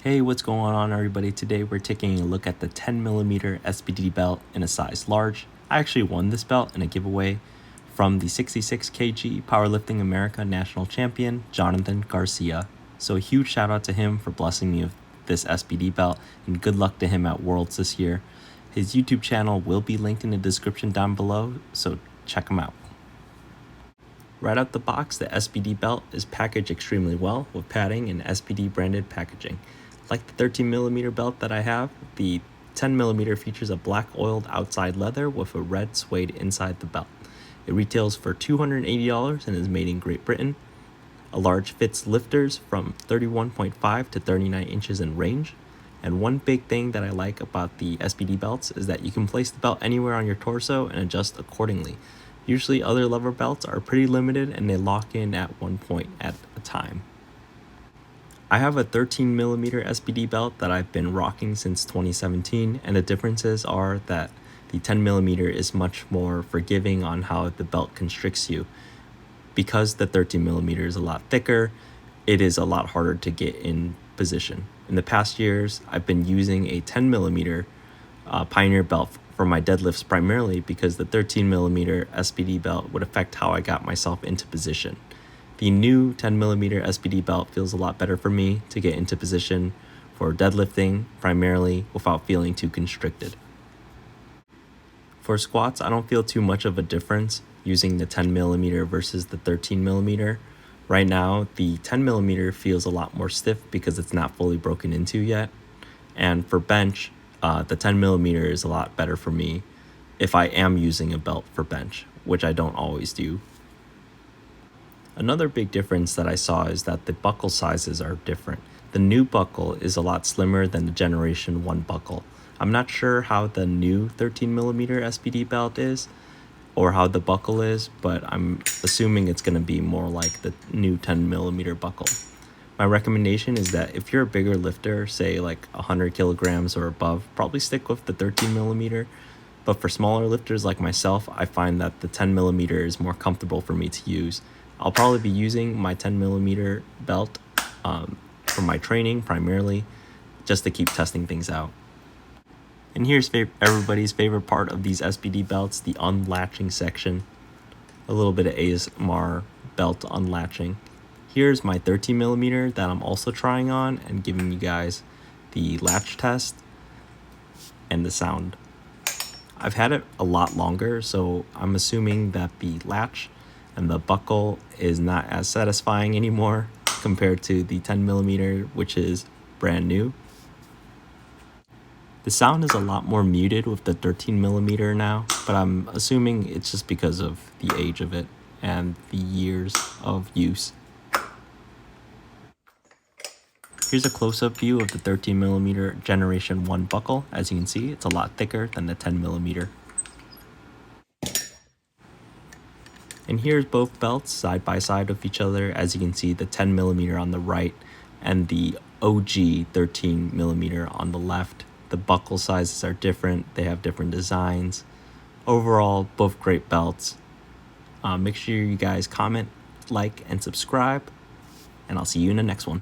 Hey, what's going on everybody? Today we're taking a look at the 10mm SBD belt in a size large. I actually won this belt in a giveaway from the 66 kg Powerlifting America National Champion, Jonathan Garcia. So a huge shout out to him for blessing me with this SBD belt, and good luck to him at Worlds this year. His YouTube channel will be linked in the description down below, so check him out. Right out the box, the SBD belt is packaged extremely well with padding and SBD branded packaging. Like the 13mm belt that I have, the 10mm features a black oiled outside leather with a red suede inside the belt. It retails for $280 and is made in Great Britain. A large fits lifters from 31.5 to 39 inches in range. And one big thing that I like about the SBD belts is that you can place the belt anywhere on your torso and adjust accordingly. Usually other leather belts are pretty limited and they lock in at one point at a time. I have a 13mm SBD belt that I've been rocking since 2017, and the differences are that the 10mm is much more forgiving on how the belt constricts you. Because the 13mm is a lot thicker, it is a lot harder to get in position. In the past years, I've been using a 10mm Pioneer belt for my deadlifts primarily because the 13mm SBD belt would affect how I got myself into position. The new 10mm SBD belt feels a lot better for me to get into position for deadlifting primarily without feeling too constricted. For squats, I don't feel too much of a difference using the 10mm versus the 13mm. Right now, the 10mm feels a lot more stiff because it's not fully broken into yet. And for bench, the 10mm is a lot better for me if I am using a belt for bench, which I don't always do. Another big difference that I saw is that the buckle sizes are different. The new buckle is a lot slimmer than the Generation 1 buckle. I'm not sure how the new 13mm SBD belt is or how the buckle is, but I'm assuming it's going to be more like the new 10mm buckle. My recommendation is that if you're a bigger lifter, say like 100 kilograms or above, probably stick with the 13mm. But for smaller lifters like myself, I find that the 10mm is more comfortable for me to use. I'll probably be using my 10mm belt for my training primarily, just to keep testing things out. And here's everybody's favorite part of these SBD belts, the unlatching section. A little bit of ASMR belt unlatching. Here's my 13mm that I'm also trying on and giving you guys the latch test and the sound. I've had it a lot longer, so I'm assuming that the latch and the buckle is not as satisfying anymore compared to the 10mm, which is brand new. The sound is a lot more muted with the 13mm now, but I'm assuming it's just because of the age of it and the years of use. Here's a close-up view of the 13mm Generation 1 buckle. As you can see, it's a lot thicker than the 10mm. And here's both belts side by side with each other. As you can see, the 10mm on the right and the OG 13mm on the left. The buckle sizes are different. They have different designs. Overall, both great belts. Make sure you guys comment, like, and subscribe. And I'll see you in the next one.